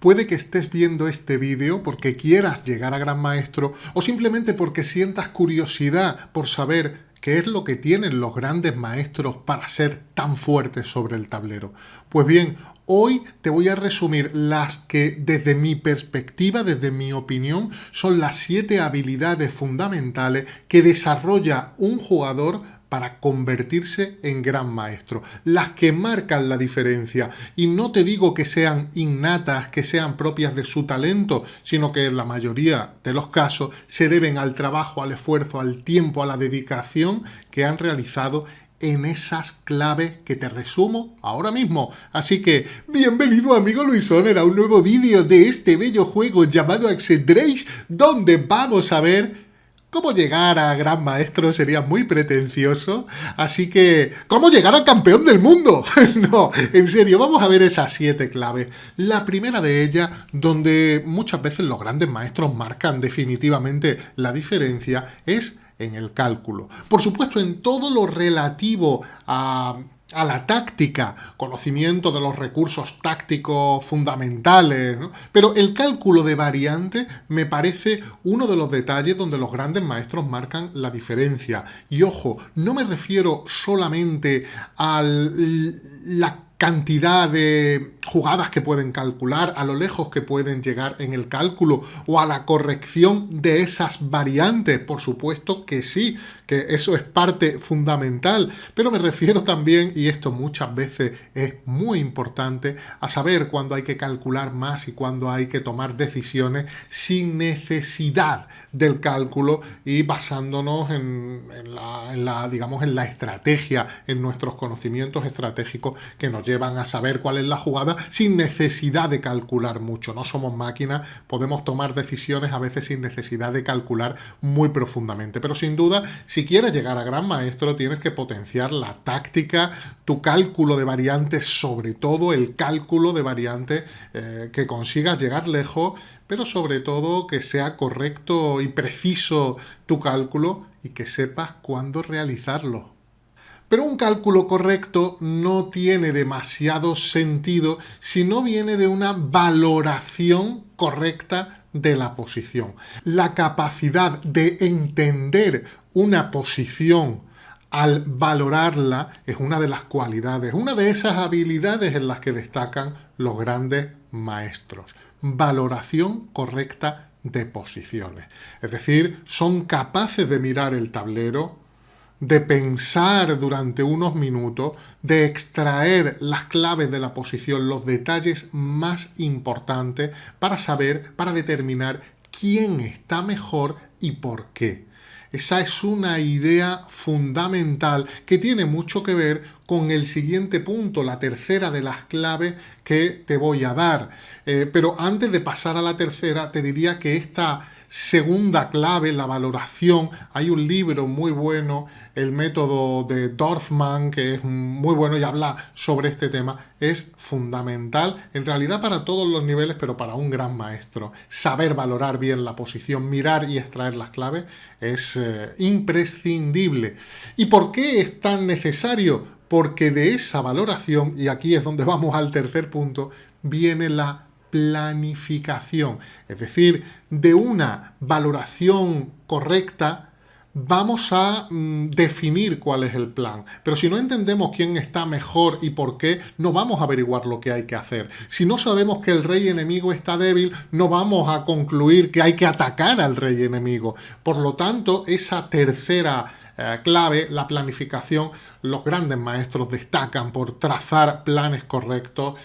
Puede que estés viendo este vídeo porque quieras llegar a Gran Maestro o simplemente porque sientas curiosidad por saber qué es lo que tienen los grandes maestros para ser tan fuertes sobre el tablero. Pues bien, hoy te voy a resumir las que desde mi perspectiva, desde mi opinión, son las 7 habilidades fundamentales que desarrolla un jugador para convertirse en gran maestro, las que marcan la diferencia. Y no te digo que sean innatas, que sean propias de su talento, sino que en la mayoría de los casos se deben al trabajo, al esfuerzo, al tiempo, a la dedicación que han realizado en esas claves que te resumo ahora mismo. Así que, bienvenido amigo Luisoner a un nuevo vídeo de este bello juego llamado Axe Drake, donde vamos a ver cómo llegar a gran maestro. Sería muy pretencioso, así que ¿cómo llegar a campeón del mundo? No, en serio, vamos a ver esas 7 claves. La primera de ellas, donde muchas veces los grandes maestros marcan definitivamente la diferencia, es en el cálculo. Por supuesto, en todo lo relativo a la táctica, conocimiento de los recursos tácticos fundamentales, ¿no? Pero el cálculo de variantes me parece uno de los detalles donde los grandes maestros marcan la diferencia. Y ojo, no me refiero solamente a la cantidad de jugadas que pueden calcular, a lo lejos que pueden llegar en el cálculo o a la corrección de esas variantes. Por supuesto que sí, que eso es parte fundamental, pero me refiero también, y esto muchas veces es muy importante, a saber cuándo hay que calcular más y cuándo hay que tomar decisiones sin necesidad del cálculo y basándonos en la estrategia, en nuestros conocimientos estratégicos que nos llevan a saber cuál es la jugada sin necesidad de calcular mucho. No somos máquinas, podemos tomar decisiones a veces sin necesidad de calcular muy profundamente. Pero sin duda, si quieres llegar a gran maestro, tienes que potenciar la táctica, tu cálculo de variantes, sobre todo el cálculo de variantes, que consigas llegar lejos, pero sobre todo que sea correcto y preciso tu cálculo y que sepas cuándo realizarlo. Pero un cálculo correcto no tiene demasiado sentido si no viene de una valoración correcta de la posición. La capacidad de entender una posición al valorarla es una de las cualidades, una de esas habilidades en las que destacan los grandes maestros. Valoración correcta de posiciones. Es decir, son capaces de mirar el tablero, de pensar durante unos minutos, de extraer las claves de la posición, los detalles más importantes para saber, para determinar quién está mejor y por qué. Esa es una idea fundamental que tiene mucho que ver con el siguiente punto, la tercera de las claves que te voy a dar. Pero antes de pasar a la tercera, te diría que esta segunda clave, la valoración, hay un libro muy bueno, el método de Dorfman, que es muy bueno y habla sobre este tema, es fundamental, en realidad para todos los niveles, pero para un gran maestro. Saber valorar bien la posición, mirar y extraer las claves es imprescindible. ¿Y por qué es tan necesario? Porque de esa valoración, y aquí es donde vamos al tercer punto, viene la planificación. Es decir, de una valoración correcta vamos a definir cuál es el plan. Pero si no entendemos quién está mejor y por qué, no vamos a averiguar lo que hay que hacer. Si no sabemos que el rey enemigo está débil, no vamos a concluir que hay que atacar al rey enemigo. Por lo tanto, esa tercera clave, la planificación, los grandes maestros destacan por trazar planes correctos,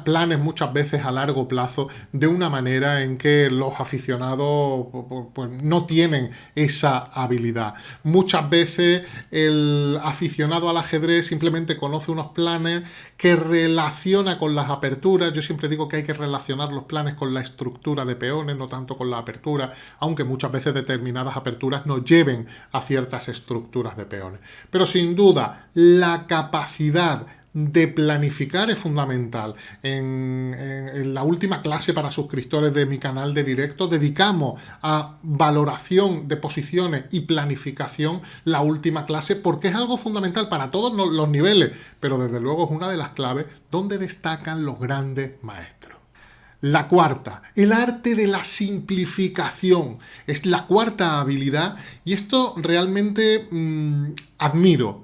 planes muchas veces a largo plazo, de una manera en que los aficionados pues, no tienen esa habilidad. Muchas veces el aficionado al ajedrez simplemente conoce unos planes que relaciona con las aperturas. Yo siempre digo que hay que relacionar los planes con la estructura de peones, no tanto con la apertura, aunque muchas veces determinadas aperturas nos lleven a ciertas estructuras de peones. Pero sin duda, la capacidad de planificar es fundamental. En la última clase para suscriptores de mi canal de directo dedicamos a valoración de posiciones y planificación la última clase porque es algo fundamental para todos los niveles, pero desde luego es una de las claves donde destacan los grandes maestros. La cuarta, el arte de la simplificación. Es la cuarta habilidad y esto realmente admiro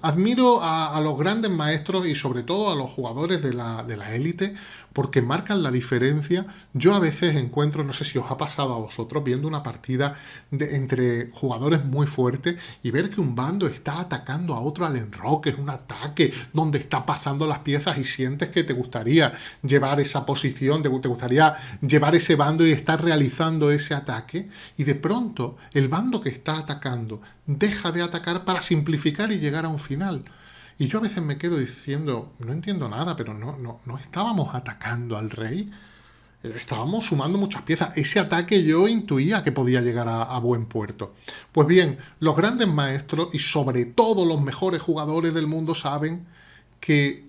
a los grandes maestros y sobre todo a los jugadores de la élite porque marcan la diferencia. Yo a veces encuentro, no sé si os ha pasado a vosotros, viendo una partida entre jugadores muy fuertes y ver que un bando está atacando a otro al enroque, es un ataque donde está pasando las piezas y sientes que te gustaría llevar esa posición, te gustaría llevar ese bando y estar realizando ese ataque y de pronto el bando que está atacando deja de atacar para simplificar y llegar a un final. Y yo a veces me quedo diciendo, no entiendo nada, pero no estábamos atacando al rey, estábamos sumando muchas piezas. Ese ataque yo intuía que podía llegar a buen puerto. Pues bien, los grandes maestros y sobre todo los mejores jugadores del mundo saben que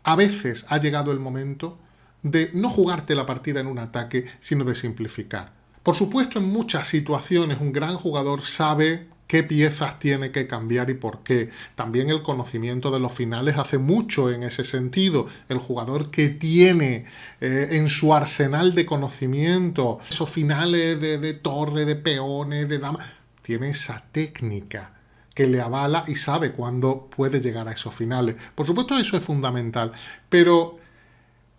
a veces ha llegado el momento de no jugarte la partida en un ataque, sino de simplificar. Por supuesto, en muchas situaciones un gran jugador sabe qué piezas tiene que cambiar y por qué. También el conocimiento de los finales hace mucho en ese sentido. El jugador que tiene en su arsenal de conocimiento esos finales de torre, de peones, de damas, tiene esa técnica que le avala y sabe cuándo puede llegar a esos finales. Por supuesto, eso es fundamental, pero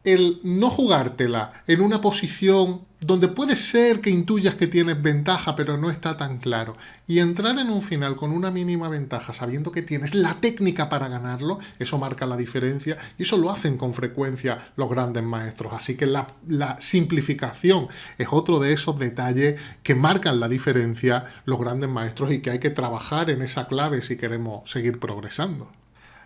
el no jugártela en una posición donde puede ser que intuyas que tienes ventaja, pero no está tan claro, y entrar en un final con una mínima ventaja, sabiendo que tienes la técnica para ganarlo, eso marca la diferencia, y eso lo hacen con frecuencia los grandes maestros. Así que la simplificación es otro de esos detalles que marcan la diferencia los grandes maestros y que hay que trabajar en esa clave si queremos seguir progresando.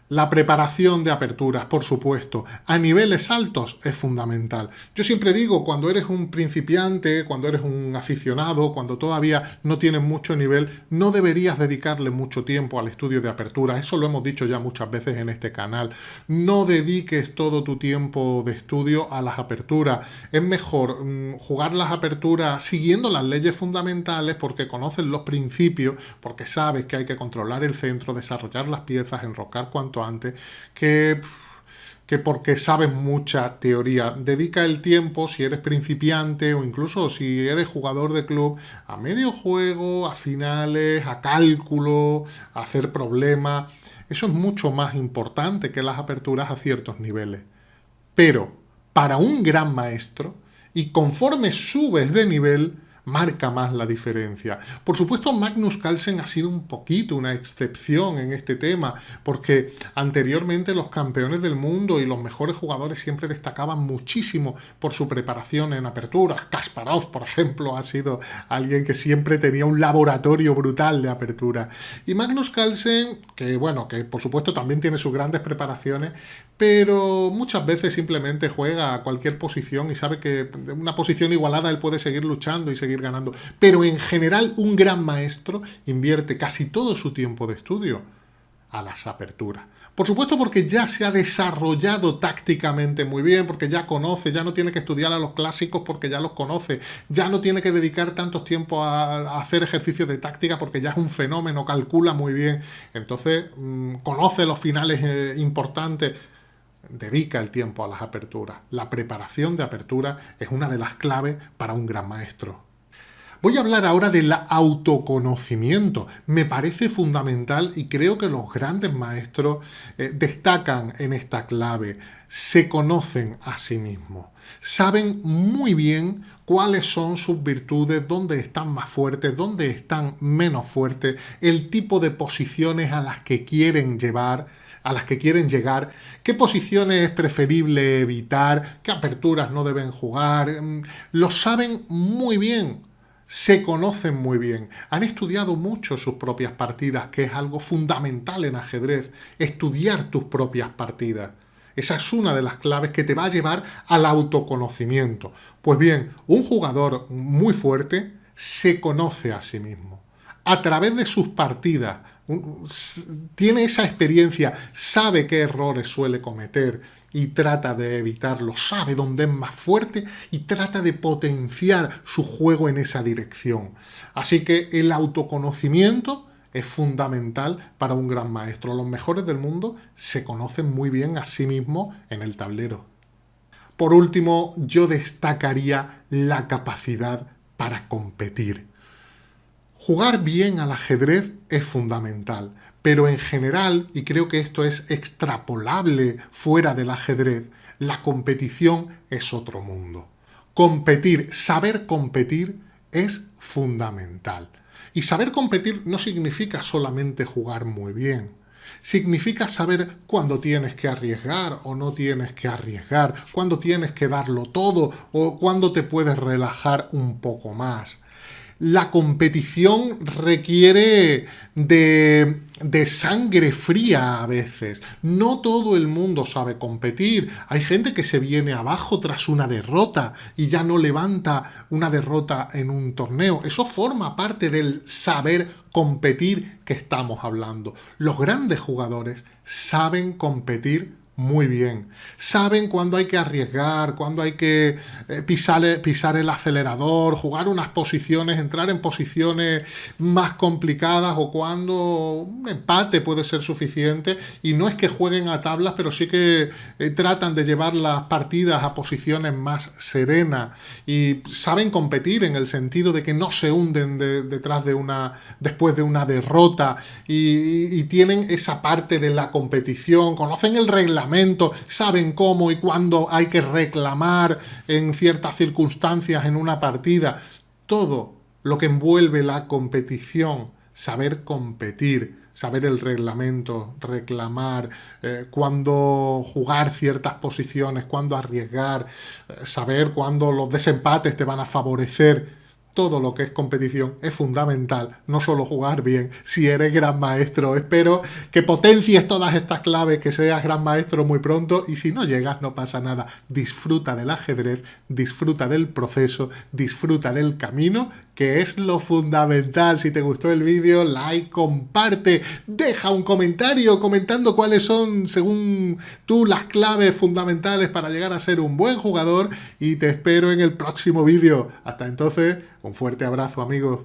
La preparación de aperturas, por supuesto, a niveles altos es fundamental. Yo siempre digo, cuando eres un principiante, cuando eres un aficionado, cuando todavía no tienes mucho nivel, no deberías dedicarle mucho tiempo al estudio de aperturas. Eso lo hemos dicho ya muchas veces en este canal. No dediques todo tu tiempo de estudio a las aperturas. Es mejor jugar las aperturas siguiendo las leyes fundamentales porque conoces los principios, porque sabes que hay que controlar el centro, desarrollar las piezas, enrocar cuanto antes, que porque sabes mucha teoría. Dedica el tiempo, si eres principiante o incluso si eres jugador de club, a medio juego, a finales, a cálculo, a hacer problemas. Eso es mucho más importante que las aperturas a ciertos niveles. Pero para un gran maestro, y conforme subes de nivel, marca más la diferencia. Por supuesto, Magnus Carlsen ha sido un poquito una excepción en este tema, porque anteriormente los campeones del mundo y los mejores jugadores siempre destacaban muchísimo por su preparación en aperturas. Kasparov, por ejemplo, ha sido alguien que siempre tenía un laboratorio brutal de apertura. Y Magnus Carlsen, que bueno, que por supuesto también tiene sus grandes preparaciones, pero muchas veces simplemente juega a cualquier posición y sabe que en una posición igualada él puede seguir luchando y seguir ganando. Pero en general un gran maestro invierte casi todo su tiempo de estudio a las aperturas. Por supuesto porque ya se ha desarrollado tácticamente muy bien, porque ya conoce, ya no tiene que estudiar a los clásicos porque ya los conoce, ya no tiene que dedicar tanto tiempo a hacer ejercicios de táctica porque ya es un fenómeno, calcula muy bien. Entonces conoce los finales importantes. Dedica el tiempo a las aperturas. La preparación de apertura es una de las claves para un gran maestro. Voy a hablar ahora del autoconocimiento. Me parece fundamental y creo que los grandes maestros destacan en esta clave. Se conocen a sí mismos. Saben muy bien cuáles son sus virtudes, dónde están más fuertes, dónde están menos fuertes, el tipo de posiciones a las que quieren llegar, qué posiciones es preferible evitar, qué aperturas no deben jugar. Lo saben muy bien. Se conocen muy bien, han estudiado mucho sus propias partidas, que es algo fundamental en ajedrez, estudiar tus propias partidas. Esa es una de las claves que te va a llevar al autoconocimiento. Pues bien, un jugador muy fuerte se conoce a sí mismo. A través de sus partidas, tiene esa experiencia, sabe qué errores suele cometer y trata de evitarlos, sabe dónde es más fuerte y trata de potenciar su juego en esa dirección. Así que el autoconocimiento es fundamental para un gran maestro. Los mejores del mundo se conocen muy bien a sí mismos en el tablero. Por último, yo destacaría la capacidad para competir. Jugar bien al ajedrez es fundamental, pero en general, y creo que esto es extrapolable fuera del ajedrez, la competición es otro mundo. Competir, saber competir es fundamental. Y saber competir no significa solamente jugar muy bien. Significa saber cuándo tienes que arriesgar o no tienes que arriesgar, cuándo tienes que darlo todo o cuándo te puedes relajar un poco más. La competición requiere de sangre fría a veces. No todo el mundo sabe competir. Hay gente que se viene abajo tras una derrota y ya no levanta una derrota en un torneo. Eso forma parte del saber competir que estamos hablando. Los grandes jugadores saben competir muy bien. Saben cuándo hay que arriesgar, cuándo hay que pisar el acelerador, jugar unas posiciones, entrar en posiciones más complicadas o cuando un empate puede ser suficiente. Y no es que jueguen a tablas, pero sí que tratan de llevar las partidas a posiciones más serenas y saben competir en el sentido de que no se hunden después de una derrota y tienen esa parte de la competición, conocen el reglamento, saben cómo y cuándo hay que reclamar en ciertas circunstancias en una partida. Todo lo que envuelve la competición, saber competir, saber el reglamento, reclamar, cuándo jugar ciertas posiciones, cuándo arriesgar, saber cuándo los desempates te van a favorecer. Todo lo que es competición es fundamental, no solo jugar bien, si eres gran maestro. Espero que potencies todas estas claves, que seas gran maestro muy pronto y si no llegas no pasa nada. Disfruta del ajedrez, disfruta del proceso, disfruta del camino, que es lo fundamental. Si te gustó el vídeo, like, comparte, deja un comentario comentando cuáles son, según tú, las claves fundamentales para llegar a ser un buen jugador y te espero en el próximo vídeo. Hasta entonces, un fuerte abrazo, amigos.